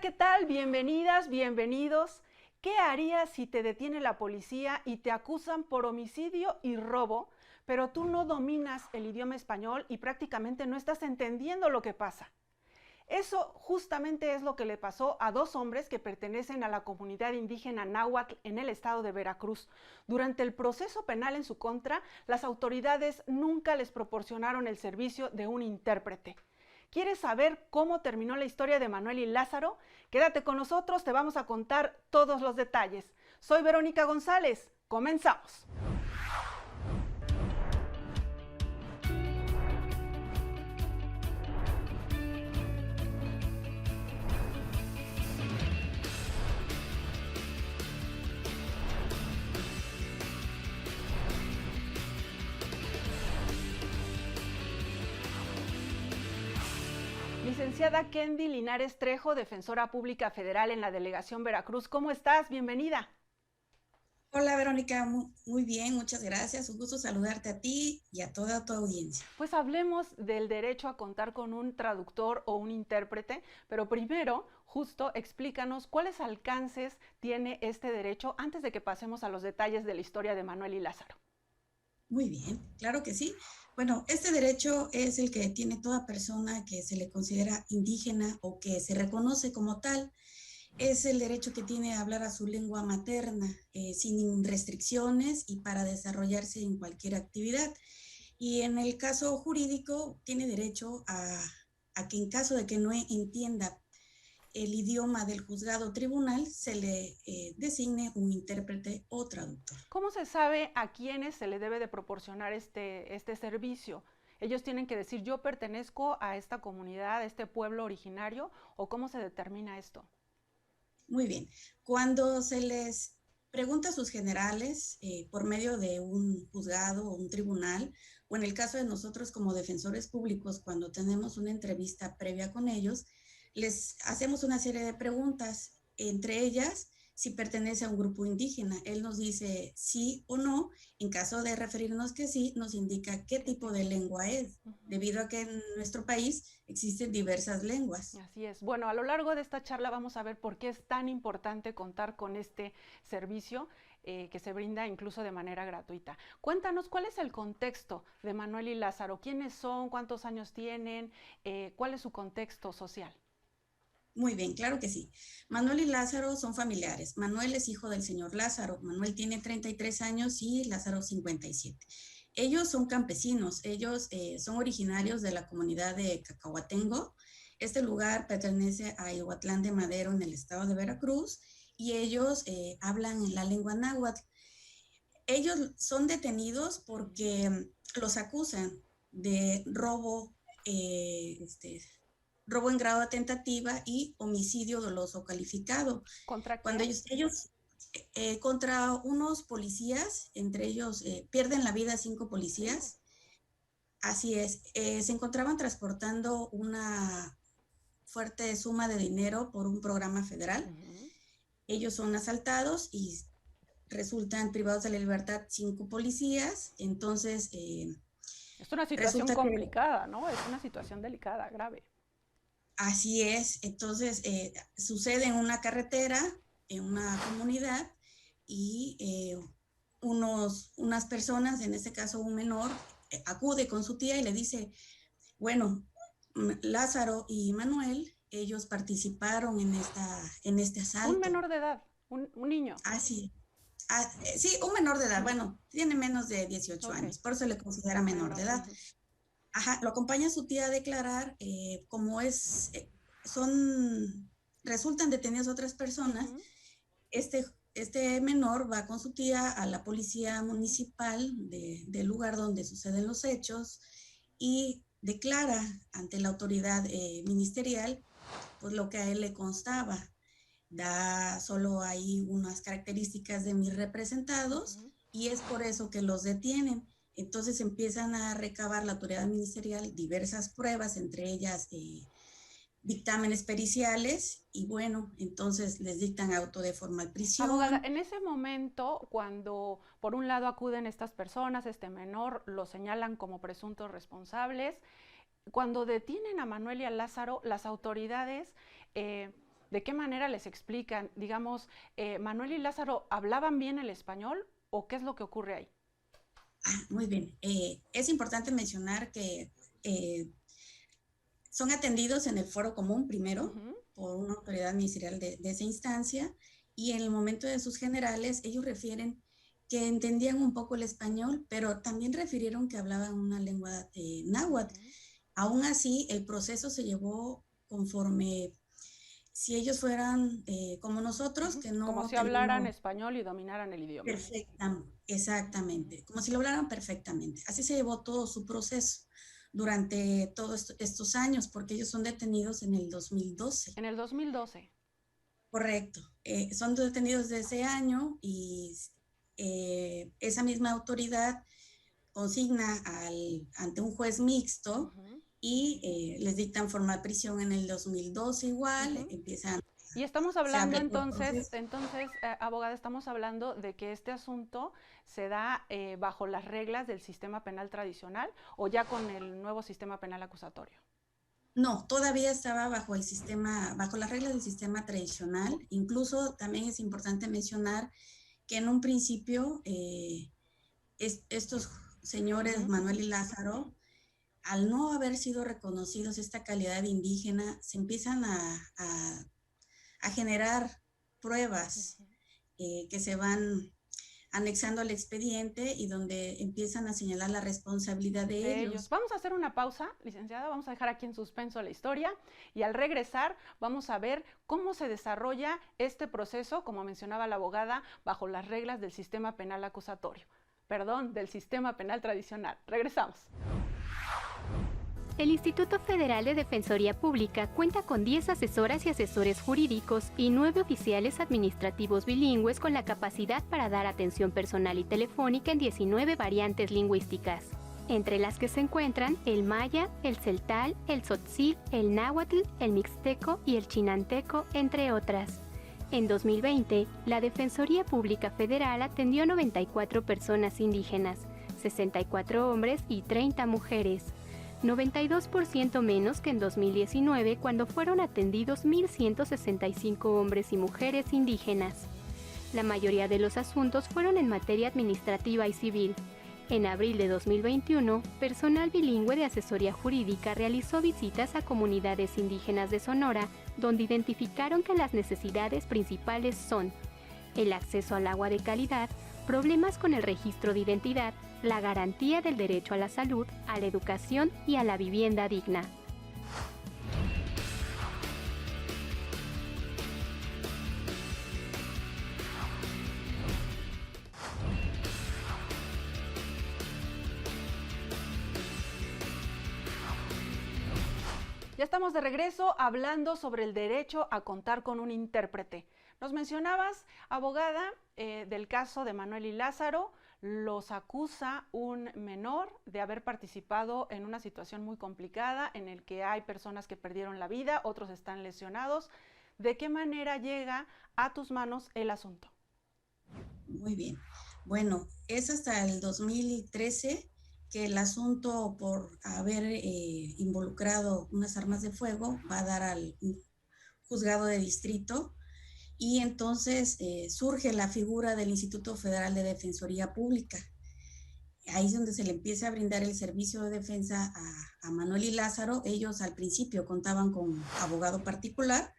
¿qué tal? Bienvenidas, bienvenidos. ¿Qué harías si te detiene la policía y te acusan por homicidio y robo, pero tú no dominas el idioma español y prácticamente no estás entendiendo lo que pasa? Eso justamente es lo que le pasó a dos hombres que pertenecen a la comunidad indígena náhuatl en el estado de Veracruz. Durante el proceso penal en su contra, las autoridades nunca les proporcionaron el servicio de un intérprete. ¿Quieres saber cómo terminó la historia de Manuel y Lázaro? Quédate con nosotros, te vamos a contar todos los detalles. Soy Verónica González. ¡Comenzamos! Licenciada Kendi Linares Trejo, defensora pública federal en la Delegación Veracruz. ¿Cómo estás? Bienvenida. Hola Verónica, muy bien, muchas gracias. Un gusto saludarte a ti y a toda tu audiencia. Pues hablemos del derecho a contar con un traductor o un intérprete, pero primero, justo explícanos cuáles alcances tiene este derecho antes de que pasemos a los detalles de la historia de Manuel y Lázaro. Muy bien, claro que sí. Bueno, este derecho es el que tiene toda persona que se le considera indígena o que se reconoce como tal. Es el derecho que tiene a hablar a su lengua materna sin restricciones y para desarrollarse en cualquier actividad. Y en el caso jurídico tiene derecho a que en caso de que no entienda el idioma del juzgado o tribunal, se le designe un intérprete o traductor. ¿Cómo se sabe a quiénes se le debe de proporcionar este servicio? ¿Ellos tienen que decir yo pertenezco a esta comunidad, a este pueblo originario, o cómo se determina esto? Muy bien. Cuando se les pregunta a sus generales por medio de un juzgado o un tribunal, o en el caso de nosotros como defensores públicos, cuando tenemos una entrevista previa con ellos, les hacemos una serie de preguntas, entre ellas si pertenece a un grupo indígena. Él nos dice sí o no. En caso de referirnos que sí, nos indica qué tipo de lengua es, debido a que en nuestro país existen diversas lenguas. Así es. Bueno, a lo largo de esta charla vamos a ver por qué es tan importante contar con este servicio que se brinda incluso de manera gratuita. Cuéntanos cuál es el contexto de Manuel y Lázaro, quiénes son, cuántos años tienen, cuál es su contexto social. Muy bien, claro que sí. Manuel y Lázaro son familiares. Manuel es hijo del señor Lázaro. Manuel tiene 33 años y Lázaro 57. Ellos son campesinos, ellos son originarios de la comunidad de Cacahuatengo. Este lugar pertenece a Ihuatlán de Madero en el estado de Veracruz y ellos hablan la lengua náhuatl. Ellos son detenidos porque los acusan de robo, robo en grado de tentativa y homicidio doloso calificado. ¿Contra Cuando quién? ellos contra unos policías, entre ellos pierden la vida 5 policías. Así es, se encontraban transportando una fuerte suma de dinero por un programa federal. Ellos son asaltados y resultan privados de la libertad 5 policías. Entonces, Es una situación resulta que complicada, ¿no? Es una situación delicada, grave. así es. Entonces, sucede en una carretera, en una comunidad, y unas personas, en este caso un menor, acude con su tía y le dice, bueno, Lázaro y Manuel, ellos participaron en este Un asalto. menor de edad, un niño. Así, sí, un menor de edad, bueno, tiene menos de 18 Ok, años, por eso le considera menor de menor. edad. Ajá, lo acompaña su tía a declarar, como son, resultan detenidas otras personas. Este menor va con su tía a la policía municipal del lugar donde suceden los hechos y declara ante la autoridad ministerial pues lo que a él le constaba. Da solo ahí unas características de mis representados y es por eso que los detienen. Entonces empiezan a recabar la autoridad ministerial diversas pruebas, entre ellas dictámenes periciales y bueno, entonces les dictan auto de formal Abogada, prisión. en ese momento, cuando por un lado acuden estas personas, este menor, lo señalan como presuntos responsables, cuando detienen a Manuel y a Lázaro, las autoridades ¿De qué manera les explican? Digamos, ¿Manuel y Lázaro hablaban bien el español o qué es lo que ocurre ahí? Muy bien. Es importante mencionar que son atendidos en el foro común primero por una autoridad ministerial de esa instancia, y en el momento de sus generales ellos refieren que entendían un poco el español, pero también refirieron que hablaban una lengua náhuatl. Aún así, el proceso se llevó conforme si ellos fueran como nosotros, que Como no si hablaran tenemos español y dominaran el idioma. perfectamente, exactamente, como si lo hablaran perfectamente. Así se llevó todo su proceso durante todos estos años, porque ellos son detenidos en el 2012. En el 2012. Correcto. Son detenidos de ese año y esa misma autoridad consigna ante un juez mixto y les dictan formal prisión en el 2012 igual, empiezan, y estamos se hablando abre todo el entonces, proceso. abogada, estamos hablando de que este asunto se da bajo las reglas del sistema penal tradicional o ya con el nuevo sistema penal acusatorio. No, todavía estaba bajo el sistema, bajo las reglas del sistema tradicional. Incluso también es importante mencionar que en un principio estos señores Manuel y Lázaro, al no haber sido reconocidos esta calidad de indígena, se empiezan a generar pruebas que se van anexando al expediente y donde empiezan a señalar la responsabilidad de ellos. Vamos a hacer una pausa, licenciada, vamos a dejar aquí en suspenso la historia y al regresar vamos a ver cómo se desarrolla este proceso, como mencionaba la abogada, bajo las reglas del sistema penal acusatorio. Perdón, del sistema penal tradicional. Regresamos. El Instituto Federal de Defensoría Pública cuenta con 10 asesoras y asesores jurídicos y 9 oficiales administrativos bilingües con la capacidad para dar atención personal y telefónica en 19 variantes lingüísticas, entre las que se encuentran el maya, el celtal, el tzotzil, el náhuatl, el mixteco y el chinanteco, entre otras. En 2020, la Defensoría Pública Federal atendió a 94 personas indígenas, 64 hombres y 30 mujeres. 92% menos que en 2019, cuando fueron atendidos 1.165 hombres y mujeres indígenas. La mayoría de los asuntos fueron en materia administrativa y civil. En abril de 2021, personal bilingüe de asesoría jurídica realizó visitas a comunidades indígenas de Sonora, donde identificaron que las necesidades principales son el acceso al agua de calidad, problemas con el registro de identidad, la garantía del derecho a la salud, a la educación y a la vivienda digna. Ya estamos de regreso hablando sobre el derecho a contar con un intérprete. Nos mencionabas, abogada, del caso de Manuel y Lázaro. Los acusa un menor de haber participado en una situación muy complicada en el que hay personas que perdieron la vida, otros están lesionados. ¿De qué manera llega a tus manos el asunto? Muy bien. Bueno, es hasta el 2013 que el asunto por haber involucrado unas armas de fuego va a dar al juzgado de distrito, y entonces surge la figura del Instituto Federal de Defensoría Pública. Ahí es donde se le empieza a brindar el servicio de defensa a Manuel y Lázaro. Ellos al principio contaban con abogado particular,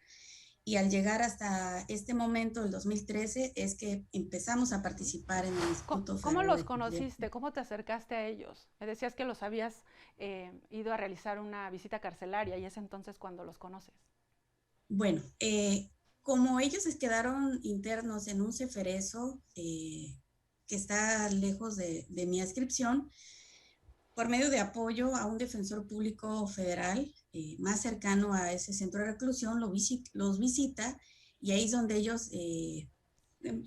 y al llegar hasta este momento, el 2013, es que empezamos a participar en el Instituto Federal. ¿Cómo los conociste? ¿Cómo te acercaste a ellos? Me decías que los habías ido a realizar una visita carcelaria, y es entonces cuando los conoces. Bueno, como ellos se quedaron internos en un ceferezo que está lejos de mi adscripción, por medio de apoyo a un defensor público federal más cercano a ese centro de reclusión, los visita, y ahí es donde ellos,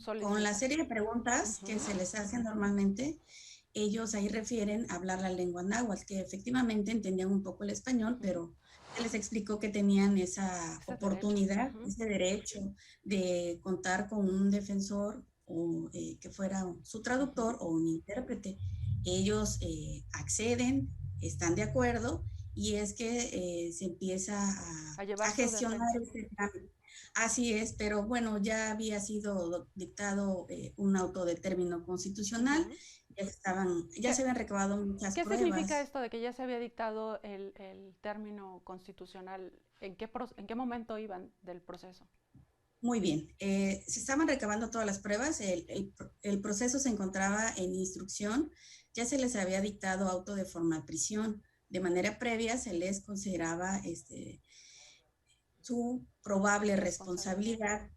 con la serie de preguntas que se les hacen normalmente, ellos ahí refieren a hablar la lengua náhuatl, que efectivamente entendían un poco el español, pero se les explicó que tenían esa oportunidad, ese derecho de contar con un defensor o que fuera su traductor o un intérprete. Ellos acceden, están de acuerdo, y es que se empieza a gestionar este trámite. Así es, pero bueno, ya había sido dictado un autodetermino constitucional, ya se habían recabado muchas ¿Qué significa pruebas. esto de que ya se había dictado el término constitucional? ¿En qué momento iban del proceso? Muy bien, se estaban recabando todas las pruebas, el proceso se encontraba en instrucción, ya se les había dictado auto de formal prisión. De manera previa se les consideraba su probable responsabilidad,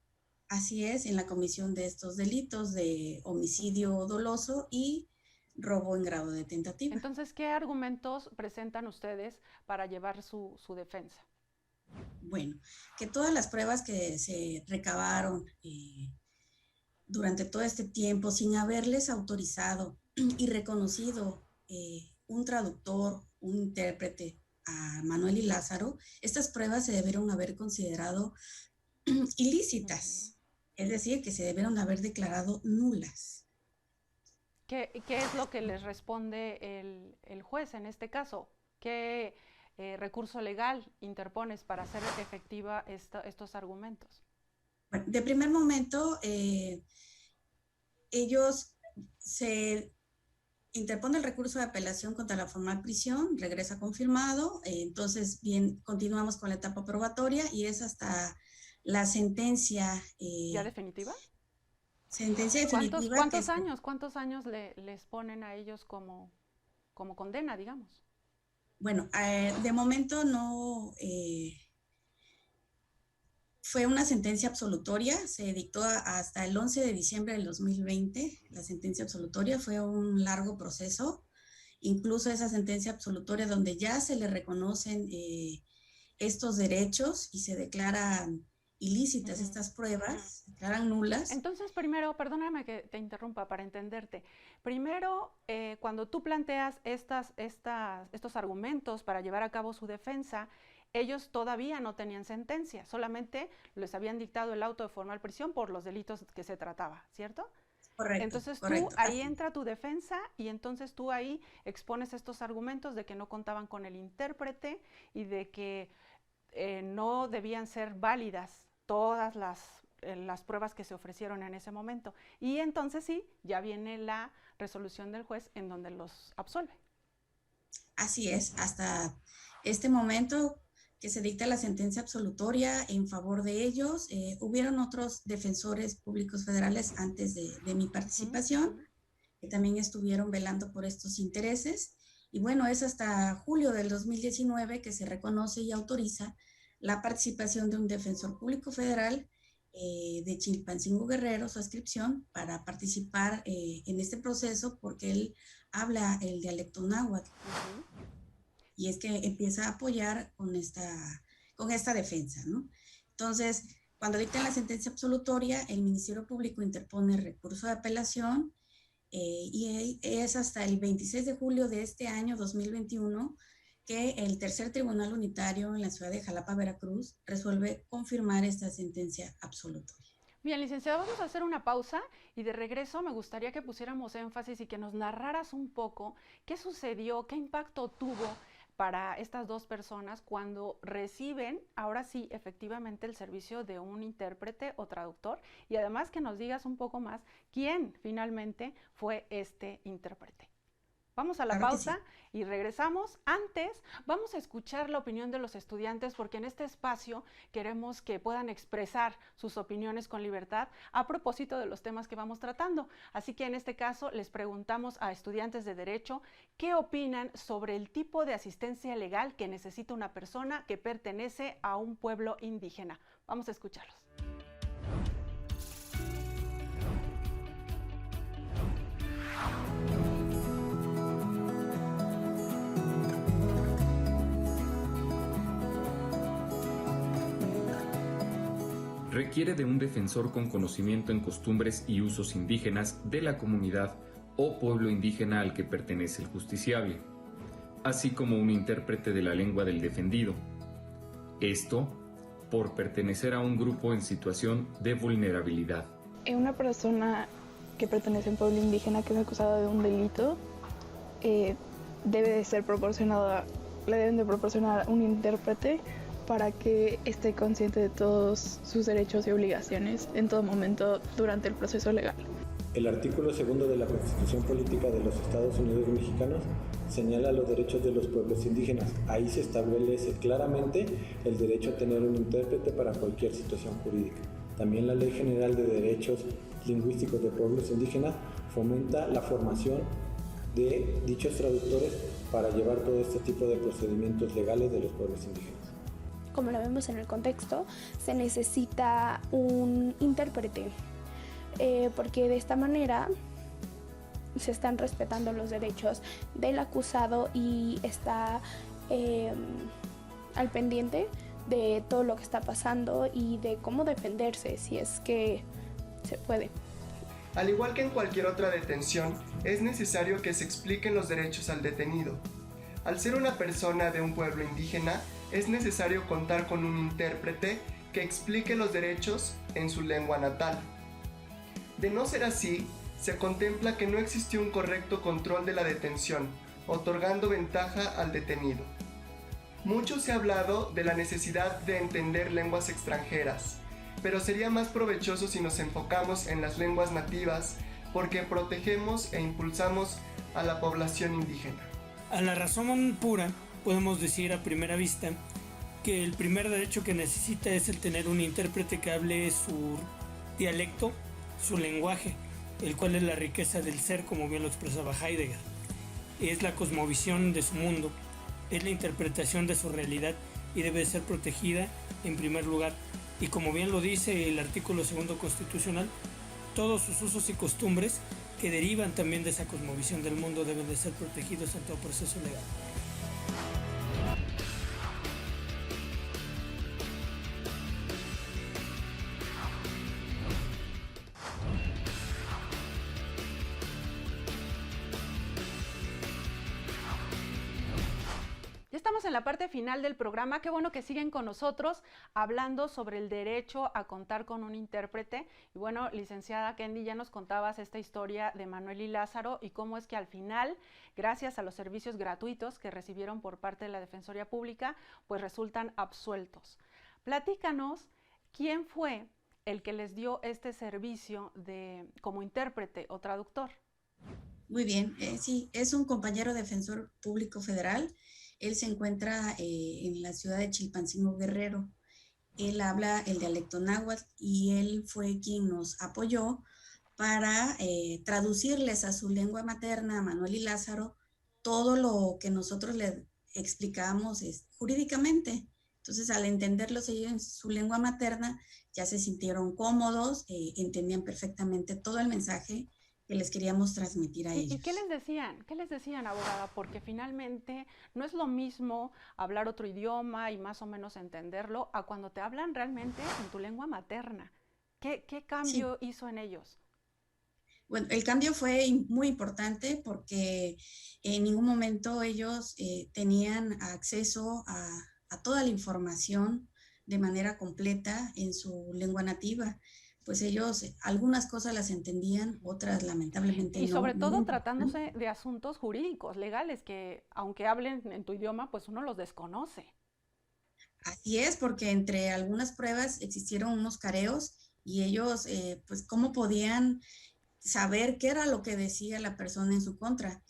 así es, en la comisión de estos delitos de homicidio doloso y robo en grado de tentativa. Entonces, ¿qué argumentos presentan ustedes para llevar su defensa? Bueno, que todas las pruebas que se recabaron durante todo este tiempo sin haberles autorizado y reconocido un traductor, un intérprete a Manuel y Lázaro, estas pruebas se debieron haber considerado ilícitas, es decir, que se debieron haber declarado nulas. ¿Qué es lo que les responde el juez en este caso? ¿Qué recurso legal interpones para hacer efectiva estos argumentos? Bueno, de primer momento, ellos se interpone el recurso de apelación contra la formal prisión, regresa confirmado, entonces bien, continuamos con la etapa probatoria y es hasta la sentencia. ¿Ya definitiva? Sentencia definitiva. ¿Cuántos años les ponen a ellos como condena, digamos? Bueno, de momento no fue una sentencia absolutoria, se dictó hasta el 11 de diciembre del 2020, la sentencia absolutoria, fue un largo proceso, incluso esa sentencia absolutoria donde ya se le reconocen estos derechos y se declaran ilícitas estas pruebas, se declaran nulas. Entonces, primero, perdóname que te interrumpa para entenderte. Primero, cuando tú planteas estos argumentos para llevar a cabo su defensa, ellos todavía no tenían sentencia, solamente les habían dictado el auto de formal prisión por los delitos que se trataba, ¿cierto? Correcto. Entonces correcto, tú ahí entra tu defensa y entonces tú ahí expones estos argumentos de que no contaban con el intérprete y de que no debían ser válidas todas las pruebas que se ofrecieron en ese momento. Y entonces sí, ya viene la resolución del juez en donde los absolve. Así es, hasta este momento que se dicta la sentencia absolutoria en favor de ellos, hubieron otros defensores públicos federales antes de mi participación, que también estuvieron velando por estos intereses. Y bueno, es hasta julio del 2019 que se reconoce y autoriza la participación de un defensor público federal de Chilpancingo Guerrero, su adscripción, para participar en este proceso porque él habla el dialecto náhuatl. Y es que empieza a apoyar con esta defensa, ¿no? Entonces, cuando dictan la sentencia absolutoria, el Ministerio Público interpone recurso de apelación y es hasta el 26 de julio de este año 2021 que el tercer tribunal unitario en la ciudad de Jalapa, Veracruz, resuelve confirmar esta sentencia absolutoria. Bien, licenciado, vamos a hacer una pausa y de regreso me gustaría que pusiéramos énfasis y que nos narraras un poco qué sucedió, qué impacto tuvo para estas dos personas cuando reciben, ahora sí, efectivamente el servicio de un intérprete o traductor y además que nos digas un poco más quién finalmente fue este intérprete. Vamos a la pausa y regresamos. Antes, vamos a escuchar la opinión de los estudiantes porque en este espacio queremos que puedan expresar sus opiniones con libertad a propósito de los temas que vamos tratando. Así que en este caso les preguntamos a estudiantes de Derecho qué opinan sobre el tipo de asistencia legal que necesita una persona que pertenece a un pueblo indígena. Vamos a escucharlos. Requiere de un defensor con conocimiento en costumbres y usos indígenas de la comunidad o pueblo indígena al que pertenece el justiciable, así como un intérprete de la lengua del defendido. Esto por pertenecer a un grupo en situación de vulnerabilidad. Una persona que pertenece a un pueblo indígena que es acusada de un delito le deben de proporcionar un intérprete para que esté consciente de todos sus derechos y obligaciones en todo momento durante el proceso legal. El artículo 2 de la Constitución Política de los Estados Unidos Mexicanos señala los derechos de los pueblos indígenas. Ahí se establece claramente el derecho a tener un intérprete para cualquier situación jurídica. También la Ley General de Derechos Lingüísticos de Pueblos Indígenas fomenta la formación de dichos traductores para llevar todo este tipo de procedimientos legales de los pueblos indígenas. Como lo vemos en el contexto, se necesita un intérprete, porque de esta manera se están respetando los derechos del acusado y está al pendiente de todo lo que está pasando y de cómo defenderse si es que se puede. Al igual que en cualquier otra detención, es necesario que se expliquen los derechos al detenido. Al ser una persona de un pueblo indígena, es necesario contar con un intérprete que explique los derechos en su lengua natal. De no ser así, se contempla que no existió un correcto control de la detención, otorgando ventaja al detenido. Mucho se ha hablado de la necesidad de entender lenguas extranjeras, pero sería más provechoso si nos enfocamos en las lenguas nativas, porque protegemos e impulsamos a la población indígena. A la razón pura, podemos decir a primera vista que el primer derecho que necesita es el tener un intérprete que hable su dialecto, su lenguaje, el cual es la riqueza del ser, como bien lo expresaba Heidegger. Es la cosmovisión de su mundo, es la interpretación de su realidad y debe ser protegida en primer lugar. Y como bien lo dice el artículo 2 constitucional, todos sus usos y costumbres que derivan también de esa cosmovisión del mundo deben de ser protegidos en todo proceso legal. Estamos en la parte final del programa. Qué bueno que siguen con nosotros hablando sobre el derecho a contar con un intérprete. Y bueno, licenciada Kendi, ya nos contabas esta historia de Manuel y Lázaro y cómo es que al final, gracias a los servicios gratuitos que recibieron por parte de la Defensoría Pública, pues resultan absueltos. Platícanos, ¿quién fue el que les dio este servicio como intérprete o traductor? Muy bien, sí, es un compañero defensor público federal. Él se encuentra en la ciudad de Chilpancingo, Guerrero. Él habla el dialecto náhuatl y él fue quien nos apoyó para traducirles a su lengua materna, a Manuel y Lázaro, todo lo que nosotros les explicamos jurídicamente. Entonces, al entenderlos ellos en su lengua materna, ya se sintieron cómodos, entendían perfectamente todo el mensaje que les queríamos transmitir a ellos. ¿Y qué les decían? ¿Qué les decían, abogada? Porque finalmente no es lo mismo hablar otro idioma y más o menos entenderlo a cuando te hablan realmente en tu lengua materna. ¿Qué cambio hizo en ellos? Bueno, el cambio fue muy importante porque en ningún momento ellos tenían acceso a toda la información de manera completa en su lengua nativa. Pues ellos algunas cosas las entendían, otras lamentablemente no. Y sobre todo tratándose de asuntos jurídicos, legales, que aunque hablen en tu idioma, pues uno los desconoce. Así es, porque entre algunas pruebas existieron unos careos y ellos, pues, ¿cómo podían saber qué era lo que decía la persona en su contra?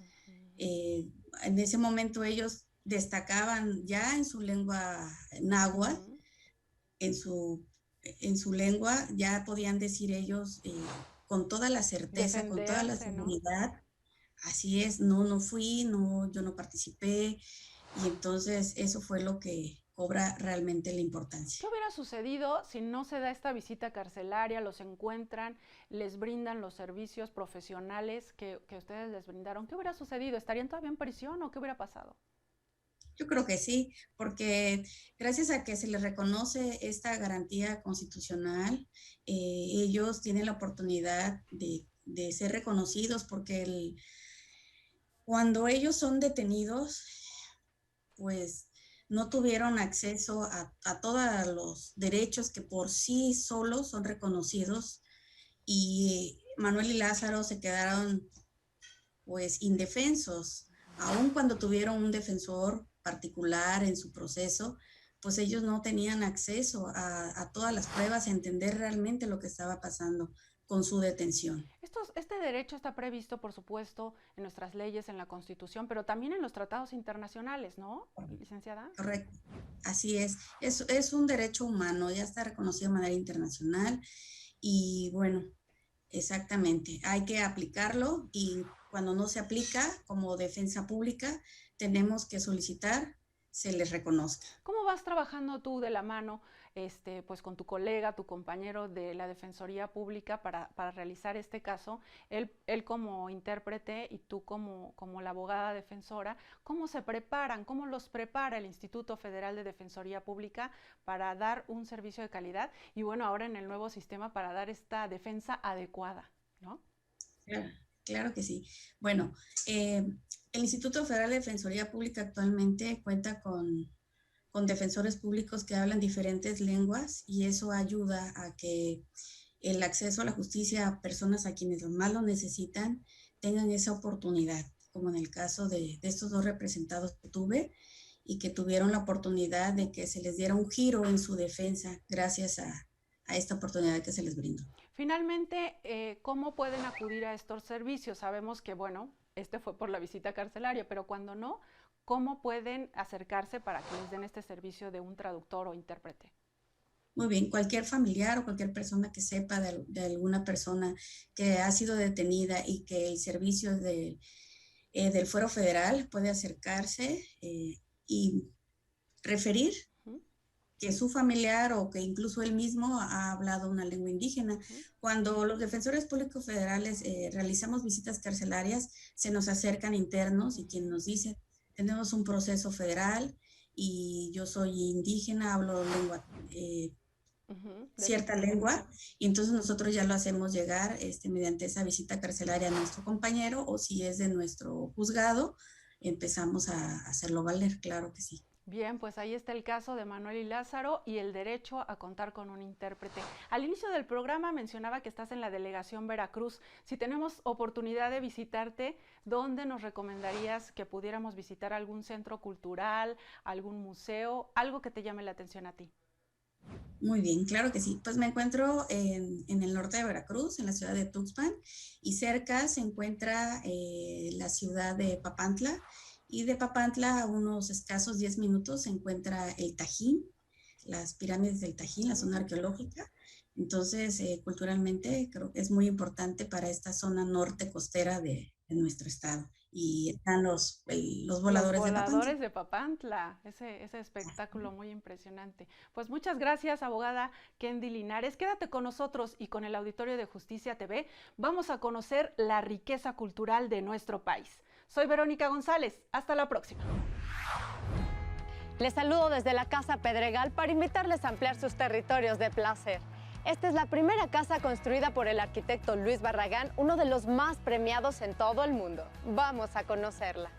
En ese momento ellos destacaban ya en su lengua náhuatl, en su lengua ya podían decir ellos con toda la certeza, con toda la seguridad, ¿no? Así es, no fui, yo no participé, y entonces eso fue lo que cobra realmente la importancia. ¿Qué hubiera sucedido si no se da esta visita carcelaria, los encuentran, les brindan los servicios profesionales que ustedes les brindaron? ¿Qué hubiera sucedido? ¿Estarían todavía en prisión o qué hubiera pasado? Yo creo que sí, porque gracias a que se les reconoce esta garantía constitucional, ellos tienen la oportunidad de ser reconocidos, porque cuando ellos son detenidos, pues no tuvieron acceso a todos los derechos que por sí solos son reconocidos, y Manuel y Lázaro se quedaron pues indefensos, aun cuando tuvieron un defensor particular en su proceso, pues ellos no tenían acceso a todas las pruebas, a entender realmente lo que estaba pasando con su detención. Este derecho está previsto, por supuesto, en nuestras leyes, en la Constitución, pero también en los tratados internacionales, ¿no, licenciada? Correcto, así es. Es un derecho humano, ya está reconocido de manera internacional y bueno, exactamente, hay que aplicarlo y cuando no se aplica como defensa pública, tenemos que solicitar se les reconozca. ¿Cómo vas trabajando tú de la mano pues con tu colega, tu compañero de la Defensoría Pública para realizar este caso? Él como intérprete y tú como la abogada defensora, ¿cómo se preparan? ¿Cómo los prepara el Instituto Federal de Defensoría Pública para dar un servicio de calidad? Y bueno, ahora en el nuevo sistema para dar esta defensa adecuada, ¿no? Claro que sí. Bueno, el Instituto Federal de Defensoría Pública actualmente cuenta con defensores públicos que hablan diferentes lenguas y eso ayuda a que el acceso a la justicia a personas a quienes más lo necesitan tengan esa oportunidad, como en el caso de estos dos representados que tuve y que tuvieron la oportunidad de que se les diera un giro en su defensa gracias a esta oportunidad que se les brindó. Finalmente, ¿cómo pueden acudir a estos servicios? Sabemos que, bueno, este fue por la visita carcelaria, pero cuando no, ¿cómo pueden acercarse para que les den este servicio de un traductor o intérprete? Muy bien, cualquier familiar o cualquier persona que sepa de alguna persona que ha sido detenida y que el servicio del Fuero Federal puede acercarse y referir que su familiar o que incluso él mismo ha hablado una lengua indígena. Cuando los defensores públicos federales realizamos visitas carcelarias, se nos acercan internos y quien nos dice, tenemos un proceso federal y yo soy indígena, hablo lengua, cierta lengua, y entonces nosotros ya lo hacemos llegar mediante esa visita carcelaria a nuestro compañero, o si es de nuestro juzgado, empezamos a hacerlo valer, claro que sí. Bien, pues ahí está el caso de Manuel y Lázaro y el derecho a contar con un intérprete. Al inicio del programa mencionaba que estás en la delegación Veracruz. Si tenemos oportunidad de visitarte, ¿dónde nos recomendarías que pudiéramos visitar algún centro cultural, algún museo, algo que te llame la atención a ti? Muy bien, claro que sí. Pues me encuentro en el norte de Veracruz, en la ciudad de Tuxpan, y cerca se encuentra la ciudad de Papantla. Y de Papantla, a unos escasos 10 minutos, se encuentra el Tajín, las pirámides del Tajín, la zona arqueológica. Entonces, culturalmente, creo que es muy importante para esta zona norte costera de nuestro estado. Y están los voladores de Papantla. Los voladores de Papantla, ese espectáculo muy impresionante. Pues muchas gracias, abogada Kendi Linares. Quédate con nosotros y con el auditorio de Justicia TV. Vamos a conocer la riqueza cultural de nuestro país. Soy Verónica González. Hasta la próxima. Les saludo desde la Casa Pedregal para invitarles a ampliar sus territorios de placer. Esta es la primera casa construida por el arquitecto Luis Barragán, uno de los más premiados en todo el mundo. Vamos a conocerla.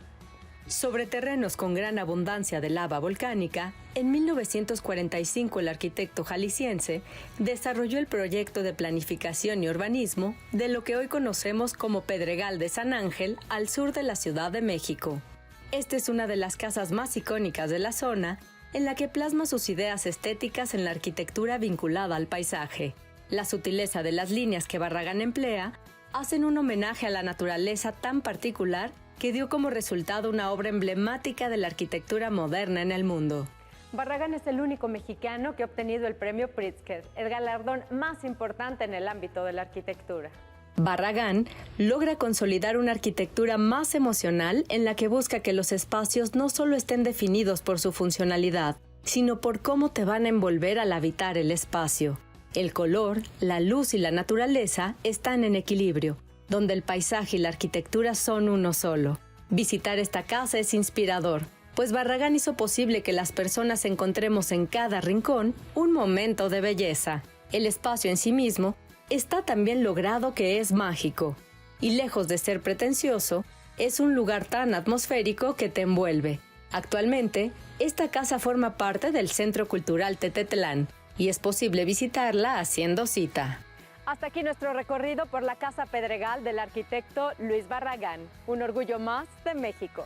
Sobre terrenos con gran abundancia de lava volcánica, en 1945 el arquitecto jalisciense desarrolló el proyecto de planificación y urbanismo de lo que hoy conocemos como Pedregal de San Ángel, al sur de la Ciudad de México. Esta es una de las casas más icónicas de la zona, en la que plasma sus ideas estéticas en la arquitectura vinculada al paisaje. La sutileza de las líneas que Barragán emplea hacen un homenaje a la naturaleza tan particular que dio como resultado una obra emblemática de la arquitectura moderna en el mundo. Barragán es el único mexicano que ha obtenido el premio Pritzker, el galardón más importante en el ámbito de la arquitectura. Barragán logra consolidar una arquitectura más emocional en la que busca que los espacios no solo estén definidos por su funcionalidad, sino por cómo te van a envolver al habitar el espacio. El color, la luz y la naturaleza están en equilibrio, donde el paisaje y la arquitectura son uno solo. Visitar esta casa es inspirador, pues Barragán hizo posible que las personas encontremos en cada rincón un momento de belleza. El espacio en sí mismo está tan bien logrado que es mágico, y lejos de ser pretencioso, es un lugar tan atmosférico que te envuelve. Actualmente, esta casa forma parte del Centro Cultural Tetetlán, y es posible visitarla haciendo cita. Hasta aquí nuestro recorrido por la Casa Pedregal del arquitecto Luis Barragán, un orgullo más de México.